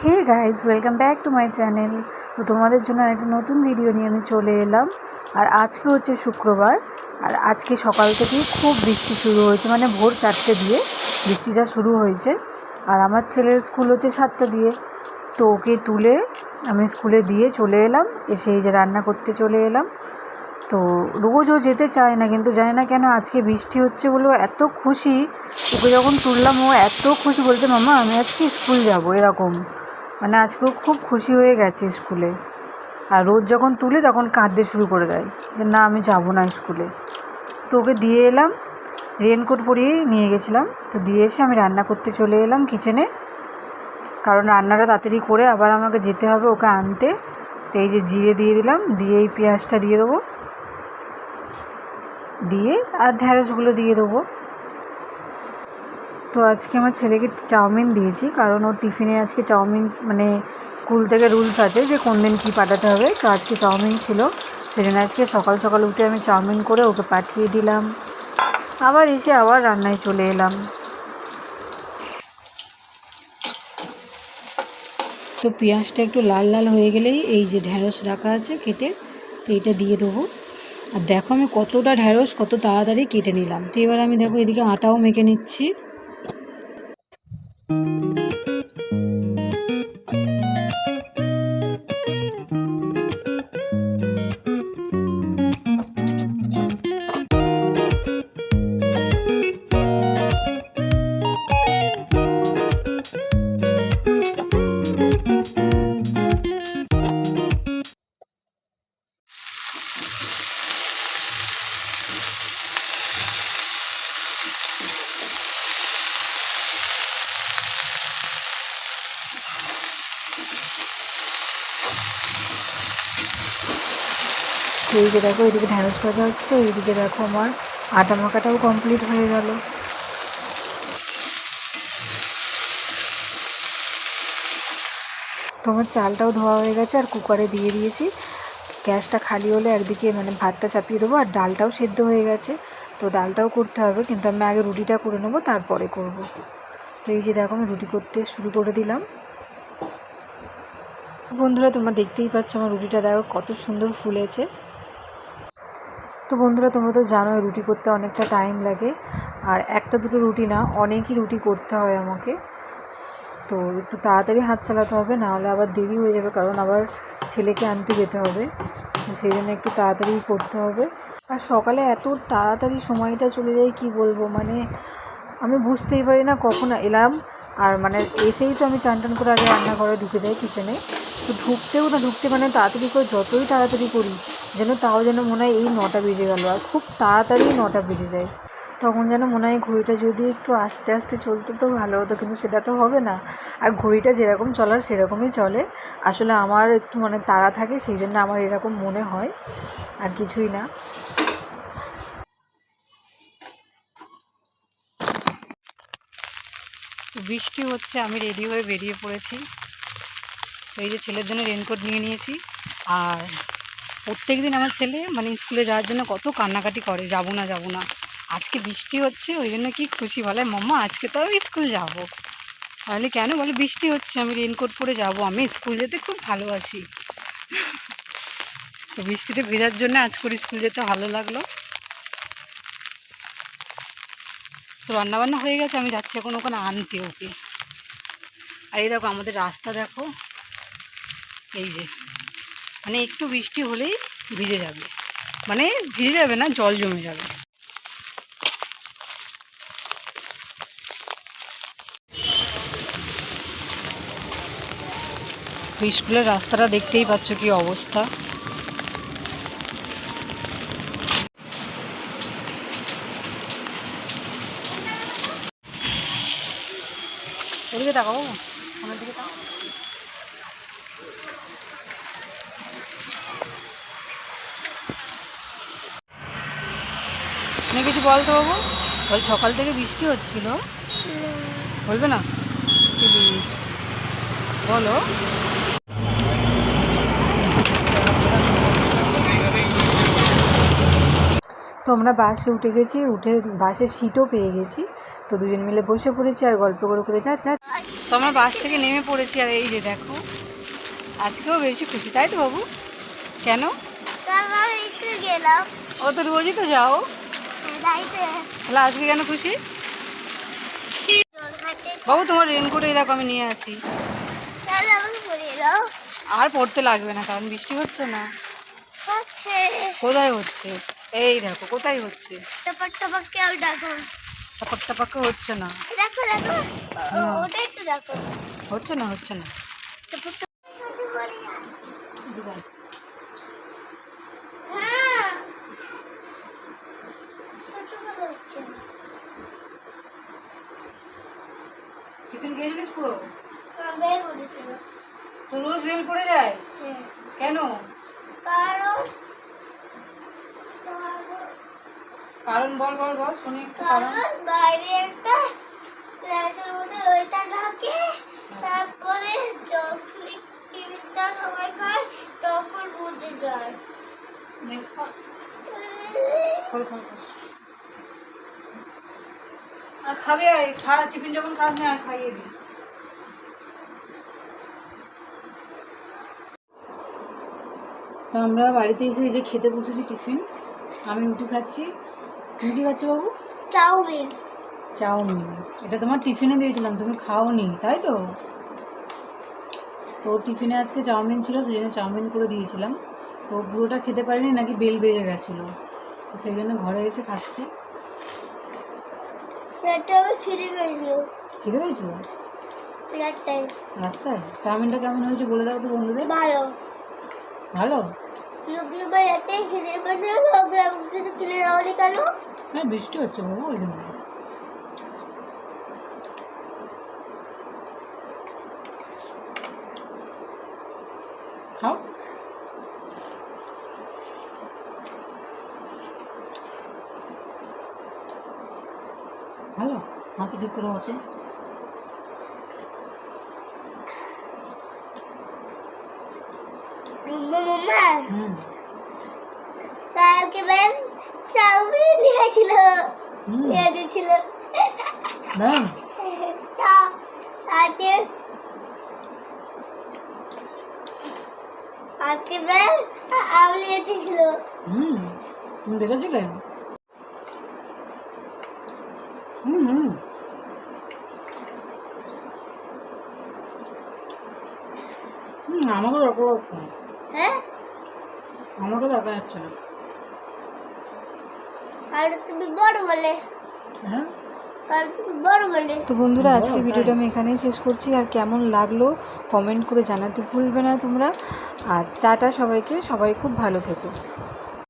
Hey guys, welcome back to my channel. তো তোমাদের জন্য একটা নতুন ভিডিও নিয়ে আমি চলে এলাম। আর আজকে হচ্ছে শুক্রবার, আর আজকে সকাল থেকেই খুব বৃষ্টি শুরু হয়েছে, মানে ভোর 4টে দিয়ে বৃষ্টিটা শুরু হয়েছে। আর আমার ছেলের স্কুল হচ্ছে 7টা দিয়ে, তো ওকে তুলে আমি স্কুলে দিয়ে চলে এলাম। এসে এই যে রান্না করতে চলে এলাম। তো রোজ ও যেতে চায় না, কিন্তু জানি না কেন আজকে বৃষ্টি হচ্ছে বলে এত খুশি। ওকে যখন তুললাম ও এত খুশি, বলতে মামা আমি আজকে স্কুল যাব, এরকম। মানে আজকেও খুব খুশি হয়ে গেছে স্কুলে। আর রোজ যখন তুলে তখন কাঁদতে শুরু করে দেয় যে না আমি যাব না স্কুলে। তো ওকে দিয়ে এলাম, রেনকোট পরিয়েই নিয়ে গেছিলাম। তো দিয়ে এসে আমি রান্না করতে চলে এলাম কিচেনে, কারণ রান্নাটা তাড়াতাড়ি করে আবার আমাকে যেতে হবে ওকে আনতে। তো এই যে জিরে দিয়ে দিলাম, দিয়ে এই পেঁয়াজটা দিয়ে দেবো, দিয়ে আর ঢ্যাঁড়সগুলো দিয়ে দেবো। তো আজকে আমার ছেলেকে চাউমিন দিয়েছি, কারণ ওর টিফিনে আজকে চাউমিন, মানে স্কুল থেকে রুলস আছে যে কোন দিন কী পাঠাতে হবে। তো আজকে চাউমিন ছিল, সেজন্য আজকে সকাল সকাল উঠে আমি চাউমিন করে ওকে পাঠিয়ে দিলাম। আবার এসে আবার রান্নায় চলে এলাম। তো পেঁয়াজটা একটু লাল লাল হয়ে গেলেই এই যে ঢ্যাঁড়স রাখা আছে কেটে, তো এইটা দিয়ে দেবো। আর দেখো আমি কতটা ঢ্যাঁড়স কত তাড়াতাড়ি কেটে নিলাম। তো এবার আমি দেখো এদিকে আটাও মেখে নিচ্ছি। এইদিকে দেখো এদিকে ঢ্যাঁড়স ভাজা হচ্ছে, এইদিকে দেখো আমার আটা মাখাটাও কমপ্লিট হয়ে গেল। তো আমার চালটাও ধোয়া হয়ে গেছে আর কুকারে দিয়ে দিয়েছি। গ্যাসটা খালি হলে একদিকে মানে ভাতটা চাপিয়ে দেবো, আর ডালটাও সেদ্ধ হয়ে গেছে। তো ডালটাও করতে হবে, কিন্তু আমি আগে রুটিটা করে নেবো, তারপরে করব। তো এই যে দেখো আমি রুটি করতে শুরু করে দিলাম। বন্ধুরা তোমরা দেখতেই পাচ্ছ আমার রুটিটা দেখো কত সুন্দর ফুলেছে। তো বন্ধুরা তোমরা তো জানো রুটি করতে অনেকটা টাইম লাগে, আর একটা দুটো রুটি না, অনেকই রুটি করতে হয় আমাকে। তো একটু তাড়াতাড়ি হাত চালাতে হবে, নাহলে আবার দেরি হয়ে যাবে, কারণ আবার ছেলেকে আনতে যেতে হবে। তো সেই জন্য একটু তাড়াতাড়ি করতে হবে। আর সকালে এত তাড়াতাড়ি সময়টা চলে যায় কি বলবো, মানে আমি বুঝতেই পারি না কখন এলাম। আর মানে এসেই তো আমি চান টান করে আগে রান্নাঘরে ঢুকে যাই কিচেনে। তো ঢুকতে মানে তাড়াতাড়ি করে যতই তাড়াতাড়ি করি তাও যেন মনে হয় এই 9টা বেজে গেল, আর খুব তাড়াতাড়ি 9টা বেজে যায়। তখন যেন মনে হয় ঘড়িটা যদি একটু আস্তে আস্তে চলতো তো ভালো হতো, কিন্তু সেটা তো হবে না। আর ঘড়িটা যেরকম চলার সেরকমই চলে। আসলে আমার একটু মানে তাড়া থাকে, সেই জন্য আমার এরকম মনে হয়, আর কিছুই না। বৃষ্টি হচ্ছে, আমি রেডি হয়ে বেরিয়ে পড়েছি। এই যে ছেলের জন্য রেনকোট নিয়ে নিয়েছি। আর প্রত্যেক দিন আমার ছেলে মানে স্কুলে যাওয়ার জন্য কত কান্নাকাটি করে, যাবো না যাবো না। আজকে বৃষ্টি হচ্ছে ওই জন্য কি খুশি, বলে মাম্মা আজকে তো আমি স্কুল যাবো। তাহলে কেন, বলে বৃষ্টি হচ্ছে আমি রেনকোট পরে যাব, আমি স্কুল যেতে খুব ভালোবাসি। তো বৃষ্টিতে ভেজার জন্য আজ করে স্কুল যেতে ভালো লাগলো। তো রান্নাবান্না হয়ে গেছে, আমি যাচ্ছি এখন ওখানে আনতে ওকে। আর এই দেখো আমাদের রাস্তা দেখো, এই যে মানে একটু বৃষ্টি হলেই ভিজে যাবে, মানে ভিজে যাবে না, জল জমে যাবে। স্কুলের রাস্তাটা দেখতেই পাচ্ছ কি অবস্থা। এদিকে তাকাবো, আমার দিকে তাকাও। কিছু বলতো বাবু, বল সকাল থেকে বৃষ্টি হচ্ছিল, বলবে না প্লিজ বলো। তো আমরা বাসে উঠে গেছি, উঠে বাসের সিটও পেয়ে গেছি। তো দুজন মিলে বসে পড়েছি আর গল্প করে যা। তো আমরা বাস থেকে নেমে পড়েছি আর এই যে দেখো আজকেও বেশি খুশি, তাই তো বাবু? কেন? ও তো রোজই তো যাও, তাহলে আজকে কেন খুশি? বাবু তোমার রেনকোট এই দেখো আমি নিয়ে আছি। আর পড়তে লাগবে না কারণ বৃষ্টি হচ্ছে না। কোথায় হচ্ছে? এই দেখো কোথায় হচ্ছে, টপক টপক হচ্ছে না, হচ্ছে না। টিফিন খেয়েছিলিস পুরো? তো রোজ বেল পড়ে যায় কেন? কারণ বল শুনি একটু কারণ। বাইরে একটা লাইটের মধ্যে ওইটা ঢাকে, তারপরে যখন টিভিটা সবাই খায় তখন বুঝে যায়। আর খাবে, টিফিন যখন খাস না খাইয়ে দিই। তো আমরা বাড়িতে এসে এই যে খেতে বসেছি টিফিন। আমি রুটি খাচ্ছি, তুমি কি খাচ্ছ বাবু? চাউমিন। এটা তোমার টিফিনে দিয়েছিলাম, তুমি খাওনি তাই তো? তো টিফিনে আজকে চাউমিন ছিল, সেই জন্য চাউমিন করে দিয়েছিলাম। তো পুরোটা খেতে পারিনি, নাকি বেল বেজে গেছিলো, তো সেই জন্য ঘরে এসে খাচ্ছি। খিদে পেয়েছিল রাস্তায়? চাউমিনটা কেমন হয়েছে বলে দাও তো বন্ধুদের। ভালো? হ্যাঁ বৃষ্টি হচ্ছে বাবু ওই জন্য। খাও। ভালো, হাতে ঠিক করে বসে। কালকে ম্যাম চাউমিন দিয়েছিল, দিয়েছিল। আজকে ম্যাম আমলি এসেছিল। তুমি দেখেছিলে? আমাকে দেখা যাচ্ছে না। হ্যাঁ আমাকে দেখা যাচ্ছে না। আর তুমি বড় বলে। হ্যাঁ তো বন্ধুরা আজকের ভিডিওটা আমি এখানেই শেষ করছি। আর কেমন লাগলো কমেন্ট করে জানাতে ভুলবে না তোমরা। আর টাটা সবাইকে, সবাই খুব ভালো থেকো।